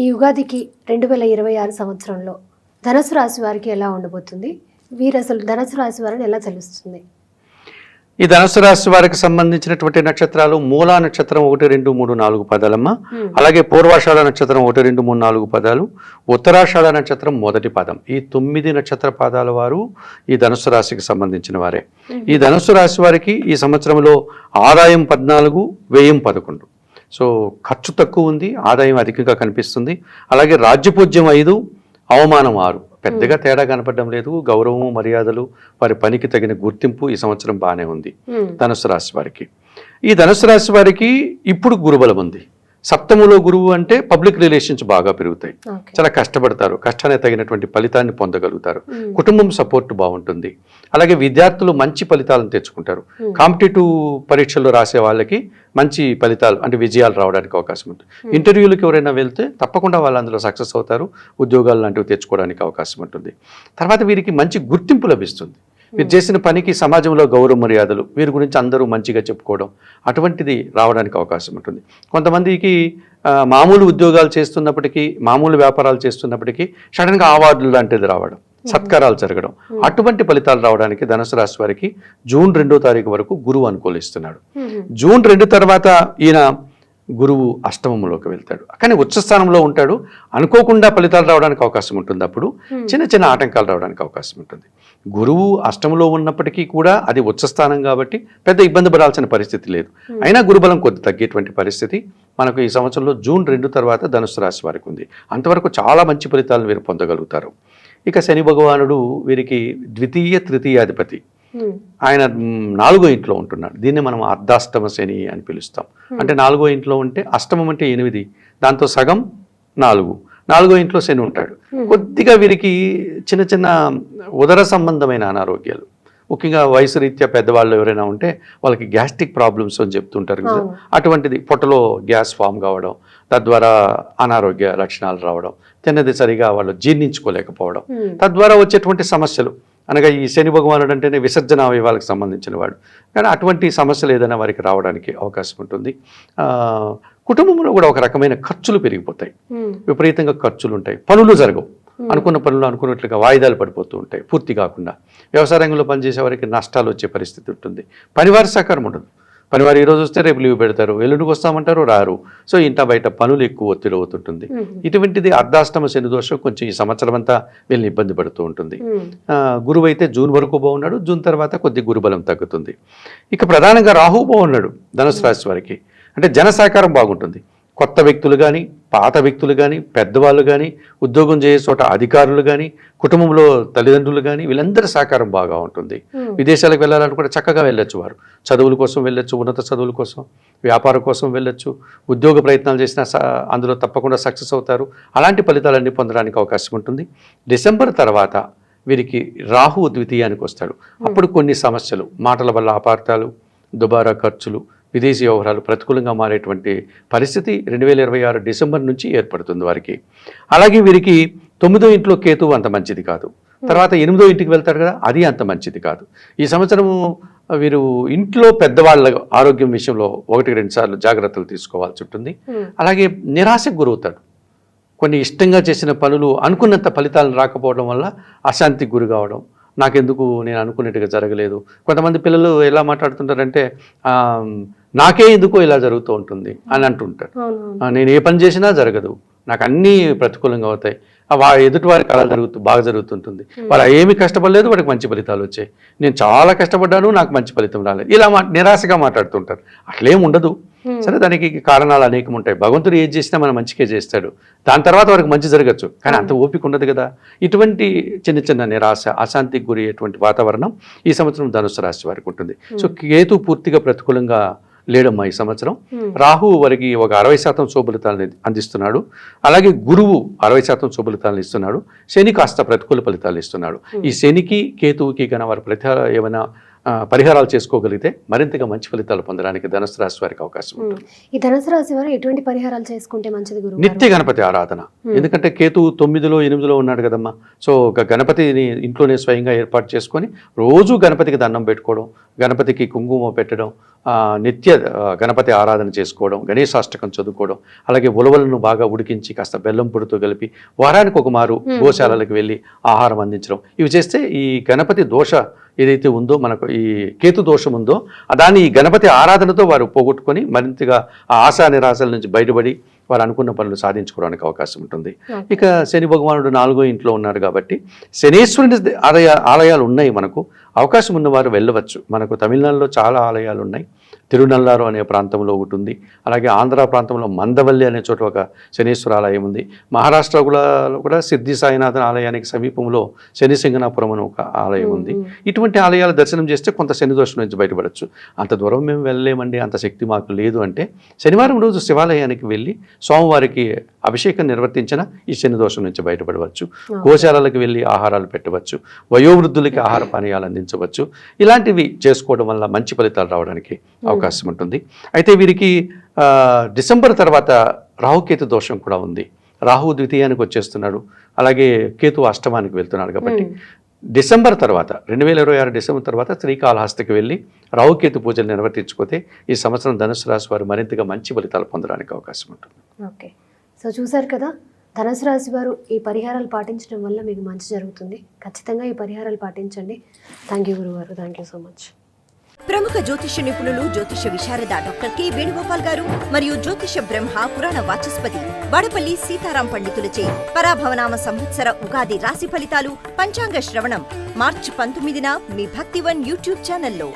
ఈ ఉగాదికి 2026 సంవత్సరంలో ధనుసు రాశి వారికి ఎలా ఉండబోతుంది? వీరు అసలు ధనుసు రాశి వారిని ఎలా తెలుస్తుంది? ఈ ధనుసు రాశి వారికి సంబంధించినటువంటి నక్షత్రాలు మూలా నక్షత్రం 1, 2, 3, 4 పదాలమ్మ. అలాగే పూర్వాషాఢ నక్షత్రం 1, 2, 3, 4 పదాలు, ఉత్తరాషాఢ నక్షత్రం మొదటి పదం. ఈ 9 నక్షత్ర పాదాల వారు ఈ ధనుసు రాశికి సంబంధించిన వారే. ఈ ధనుసు రాశి వారికి ఈ సంవత్సరంలో ఆదాయం 14, వ్యయం 11. సో ఖర్చు తక్కువ ఉంది, ఆదాయం అధికంగా కనిపిస్తుంది. అలాగే రాజ్యపూజ్యం 5, అవమానం 6. పెద్దగా తేడా కనపడడం లేదు. గౌరవము, మర్యాదలు, వారి పనికి తగిన గుర్తింపు ఈ సంవత్సరం బాగానే ఉంది ధనుసు రాశి వారికి. ఈ ధనుసు రాశి వారికి ఇప్పుడు గురుబలం ఉంది. సప్తములో గురువు అంటే పబ్లిక్ రిలేషన్స్ బాగా పెరుగుతాయి. చాలా కష్టపడతారు, కష్టానికి తగినటువంటి ఫలితాన్ని పొందగలుగుతారు. కుటుంబం సపోర్ట్ బాగుంటుంది. అలాగే విద్యార్థులు మంచి ఫలితాలను తెచ్చుకుంటారు. కాంపిటేటివ్ పరీక్షల్లో రాసే వాళ్ళకి మంచి ఫలితాలు అంటే విజయాలు రావడానికి అవకాశం ఉంటుంది. ఇంటర్వ్యూలకు ఎవరైనా వెళ్తే తప్పకుండా వాళ్ళు అందులో సక్సెస్ అవుతారు, ఉద్యోగాలు లాంటివి తెచ్చుకోవడానికి అవకాశం ఉంటుంది. తర్వాత వీరికి మంచి గుర్తింపు లభిస్తుంది. వీరు చేసిన పనికి సమాజంలో గౌరవ మర్యాదలు, వీరి గురించి అందరూ మంచిగా చెప్పుకోవడం, అటువంటిది రావడానికి అవకాశం ఉంటుంది. కొంతమందికి మామూలు ఉద్యోగాలు చేస్తున్నప్పటికీ, మామూలు వ్యాపారాలు చేస్తున్నప్పటికీ సడన్గా అవార్డులు లాంటిది రావడం, సత్కారాలు జరగడం, అటువంటి ఫలితాలు రావడానికి ధనుసు రాశి వారికి జూన్ 2వ తారీఖు వరకు గురువు అనుకూలిస్తున్నాడు. జూన్ 2 తర్వాత ఈయన గురువు అష్టమంలోకి వెళ్తాడు, కానీ ఉచ్చ స్థానంలో ఉంటాడు. అనుకోకుండా ఫలితాలు రావడానికి అవకాశం ఉంటుంది. అప్పుడు చిన్న చిన్న ఆటంకాలు రావడానికి అవకాశం ఉంటుంది. గురువు అష్టమంలో ఉన్నప్పటికీ కూడా అది ఉచ్చ స్థానం కాబట్టి పెద్ద ఇబ్బంది పడాల్సిన పరిస్థితి లేదు. అయినా గురుబలం కొద్ది తగ్గేటువంటి పరిస్థితి మనకు ఈ సంవత్సరంలో జూన్ 2 తర్వాత ధనుసు రాశి వారికి ఉంది. అంతవరకు చాలా మంచి ఫలితాలను వీరు పొందగలుగుతారు. ఇక శని భగవానుడు వీరికి ద్వితీయ తృతీయాధిపతి. ఆయన 4వ ఇంట్లో ఉంటున్నాడు. దీన్ని మనం అర్ధాష్టమ శని అని పిలుస్తాం. అంటే 4వ ఇంట్లో ఉంటే అష్టమం అంటే 8, దాంతో సగం 4. 4వ ఇంట్లో శని ఉంటాడు. కొద్దిగా వీరికి చిన్న చిన్న ఉదర సంబంధమైన అనారోగ్యాలు, ముఖ్యంగా వయసు రీత్యా పెద్దవాళ్ళు ఎవరైనా ఉంటే వాళ్ళకి గ్యాస్ట్రిక్ ప్రాబ్లమ్స్ అని చెప్తుంటారు కదా, అటువంటిది పొట్టలో గ్యాస్ ఫామ్ కావడం, తద్వారా అనారోగ్య లక్షణాలు రావడం, తిన్నది సరిగా వాళ్ళు జీర్ణించుకోలేకపోవడం, తద్వారా వచ్చేటువంటి సమస్యలు. అనగా ఈ శని భగవానుడు అంటేనే విసర్జన అవయవాలకు సంబంధించిన వాడు. కానీ అటువంటి సమస్యలు ఏదైనా వారికి రావడానికి అవకాశం ఉంటుంది. కుటుంబంలో కూడా ఒక రకమైన ఖర్చులు పెరిగిపోతాయి, విపరీతంగా ఖర్చులు ఉంటాయి, పనులు జరగవు, అనుకున్న పనులు అనుకున్నట్లుగా వాయిదాలు పడిపోతూ ఉంటాయి పూర్తి కాకుండా. వ్యవసాయ రంగంలో పనిచేసే వారికి నష్టాలు వచ్చే పరిస్థితి ఉంటుంది. పనివారి సహకారం ఉండదు. పనివారు ఈరోజు వస్తే రేపు లీవ్ పెడతారు, ఎల్లుండికి వస్తామంటారు, రారు. సో ఇంట బయట పనులు ఎక్కువ ఒత్తిడి అవుతుంటుంది. ఇటువంటిది అర్ధాష్టమ శని దోషం కొంచెం ఈ సంవత్సరం అంతా వీళ్ళని ఇబ్బంది పడుతూ ఉంటుంది. గురువు అయితే జూన్ వరకు బాగున్నాడు. జూన్ తర్వాత కొద్ది గురుబలం తగ్గుతుంది. ఇక ప్రధానంగా రాహు బాగున్నాడు ధనుసు రాశి వారికి. అంటే జన సహకారం బాగుంటుంది. కొత్త వ్యక్తులు కానీ, పాత వ్యక్తులు కానీ, పెద్దవాళ్ళు కానీ, ఉద్యోగం చేసే చోట అధికారులు కానీ, కుటుంబంలో తల్లిదండ్రులు కానీ, వీళ్ళందరి సహకారం బాగా ఉంటుంది. విదేశాలకు వెళ్ళాలని కూడా చక్కగా వెళ్ళొచ్చు. వారు చదువుల కోసం వెళ్ళొచ్చు, ఉన్నత చదువుల కోసం, వ్యాపారం కోసం వెళ్ళొచ్చు, ఉద్యోగ ప్రయత్నాలు చేసినా అందులో తప్పకుండా సక్సెస్ అవుతారు. అలాంటి ఫలితాలన్నీ పొందడానికి అవకాశం ఉంటుంది. డిసెంబర్ తర్వాత వీరికి రాహు ద్వితీయానికి వస్తాడు. అప్పుడు కొన్ని సమస్యలు, మాటల వల్ల అపార్థాలు, దుబారా ఖర్చులు, విదేశీ వ్యవహారాలు ప్రతికూలంగా మారేటువంటి పరిస్థితి 2026 డిసెంబర్ నుంచి ఏర్పడుతుంది వారికి. అలాగే వీరికి 9వ ఇంట్లో కేతువు అంత మంచిది కాదు. తర్వాత 8వ ఇంటికి వెళ్తారు కదా, అది అంత మంచిది కాదు. ఈ సంవత్సరం వీరు ఇంట్లో పెద్దవాళ్ళ ఆరోగ్యం విషయంలో 1-2 సార్లు జాగ్రత్తలు తీసుకోవాల్సి ఉంటుంది. అలాగే నిరాశకు గురవుతాడు. కొన్ని ఇష్టంగా చేసిన పనులు అనుకున్నంత ఫలితాలు రాకపోవడం వల్ల అశాంతికి గురి కావడం, నాకెందుకు నేను అనుకున్నట్టుగా జరగలేదు. కొంతమంది పిల్లలు ఎలా మాట్లాడుతుంటారంటే నాకే ఎందుకో ఇలా జరుగుతూ ఉంటుంది అని అంటుంటారు. నేను ఏ పని చేసినా జరగదు, నాకు అన్నీ ప్రతికూలంగా అవుతాయి, ఎదుటి వారికి అలా బాగా జరుగుతుంటుంది, వాళ్ళు ఏమి కష్టపడలేదు, వాడికి మంచి ఫలితాలు వచ్చాయి, నేను చాలా కష్టపడ్డాను, నాకు మంచి ఫలితం రాలేదు, ఇలా నిరాశగా మాట్లాడుతుంటారు. అట్లేం ఉండదు. సరే, దానికి కారణాలు అనేకం ఉంటాయి. భగవంతుడు ఏది చేసినా మన మంచికే చేస్తాడు. దాని తర్వాత వారికి మంచి జరగచ్చు, కానీ అంత ఓపిక ఉండదు కదా. ఇటువంటి చిన్న చిన్న నిరాశ, అశాంతికి గురి అయ్యేటువంటి వాతావరణం ఈ సంవత్సరం ధనుసు రాశి వారికి ఉంటుంది. సో కేతు పూర్తిగా ప్రతికూలంగా లేడమ్మా ఈ సంవత్సరం. రాహు వారికి ఒక 60% శుభఫలితాలను అందిస్తున్నాడు. అలాగే గురువు 60% శుభఫలితాలను ఇస్తున్నాడు. శని కాస్త ప్రతికూల ఫలితాలు ఇస్తున్నాడు. ఈ శనికి కేతువుకి కన్నా వారి ఏమైనా పరిహారాలు చేసుకోగలిగితే మరింతగా మంచి ఫలితాలు పొందడానికి ధనుసు రాశి వారికి అవకాశం ఉంటుంది. ఈ ధనుసు రాశి వారు ఎటువంటి పరిహారాలు చేసుకుంటే మంచిది గురువు? నిత్య గణపతి ఆరాధన. ఎందుకంటే కేతు 9లో 8లో ఉన్నాడు కదమ్మా. సో ఒక గణపతిని ఇంట్లోనే స్వయంగా ఏర్పాటు చేసుకొని రోజు గణపతికి దండం పెట్టుకోవడం, గణపతికి కుంకుమ పెట్టడం, నిత్య గణపతి ఆరాధన చేసుకోవడం, గణేశాష్టకం చదువుకోవడం, అలాగే ఉలవలను బాగా ఉడికించి కాస్త బెల్లం పొడితో కలిపి వారానికి ఒక మారు గోశాలలకు వెళ్ళి ఆహారం అందించడం, ఇవి చేస్తే ఈ గణపతి దోష ఏదైతే ఉందో, మనకు ఈ కేతు దోషం ఉందో దాన్ని ఈ గణపతి ఆరాధనతో వారు పోగొట్టుకొని మరింతగా ఆ ఆశా నిరాశల నుంచి బయటపడి వారు అనుకున్న పనులు సాధించుకోవడానికి అవకాశం ఉంటుంది. ఇక శని భగవానుడు 4వ ఇంట్లో ఉన్నారు కాబట్టి శనేశ్వరుని ఆలయాలు ఉన్నాయి. మనకు అవకాశం ఉన్నవారు వెళ్ళవచ్చు. మనకు తమిళనాడులో చాలా ఆలయాలు ఉన్నాయి. తిరునల్లారు అనే ప్రాంతంలో ఒకటి ఉంది. అలాగే ఆంధ్ర ప్రాంతంలో మందవల్లి అనే చోట ఒక శనీశ్వర ఆలయం ఉంది. మహారాష్ట్ర కూడా సిద్ధి సాయినాథన్ ఆలయానికి సమీపంలో శని సింగనాపురం అని ఒక ఆలయం ఉంది. ఇటువంటి ఆలయాల దర్శనం చేస్తే కొంత శని దోషం నుంచి బయటపడవచ్చు. అంత దూరం మేము వెళ్ళలేమండి, అంత శక్తి మాకు లేదు అంటే శనివారం రోజు శివాలయానికి వెళ్ళి సోమవారికి అభిషేకం నిర్వర్తించిన ఈ శని దోషం నుంచి బయటపడవచ్చు. గోశాలలకు వెళ్ళి ఆహారాలు పెట్టవచ్చు, వయోవృద్ధులకి ఆహార పానీయాలు అందించవచ్చు. ఇలాంటివి చేసుకోవడం వల్ల మంచి ఫలితాలు రావడానికి అవకాశం ఉంటుంది. అయితే వీరికి డిసెంబర్ తర్వాత రాహుకేతు దోషం కూడా ఉంది. రాహు ద్వితీయానికి వచ్చేస్తున్నాడు, అలాగే కేతు అష్టమానికి వెళ్తున్నాడు. కాబట్టి డిసెంబర్ తర్వాత 2026 డిసెంబర్ తర్వాత శ్రీకాళహస్తికి వెళ్ళి రాహుకేతు పూజలు నిర్వర్తించుకోతే ఈ సంవత్సరం ధనుసు రాశి వారు మరింతగా మంచి ఫలితాలు పొందడానికి అవకాశం ఉంటుంది. ఓకే, సో చూసారు కదా, ధనుసు రాశి వారు ఈ పరిహారాలు పాటించడం వల్ల మీకు మంచి జరుగుతుంది. ఖచ్చితంగా ఈ పరిహారాలు పాటించండి. థ్యాంక్ యూ గురువారు, థ్యాంక్ యూ సో మచ్. ప్రముఖ జ్యోతిష నిపుణులు జ్యోతిష విశారద డాక్టర్ కె వేణుగోపాల్ గారు మరియు జ్యోతిష బ్రహ్మ పురాణ వాచస్పతి వాడపల్లి సీతారాం పండితులచే పరాభవనామ సంవత్సర ఉగాది రాశి ఫలితాలు పంచాంగ శ్రవణం మార్చి 19న మీ భక్తివన్ యూట్యూబ్ ఛానల్లో.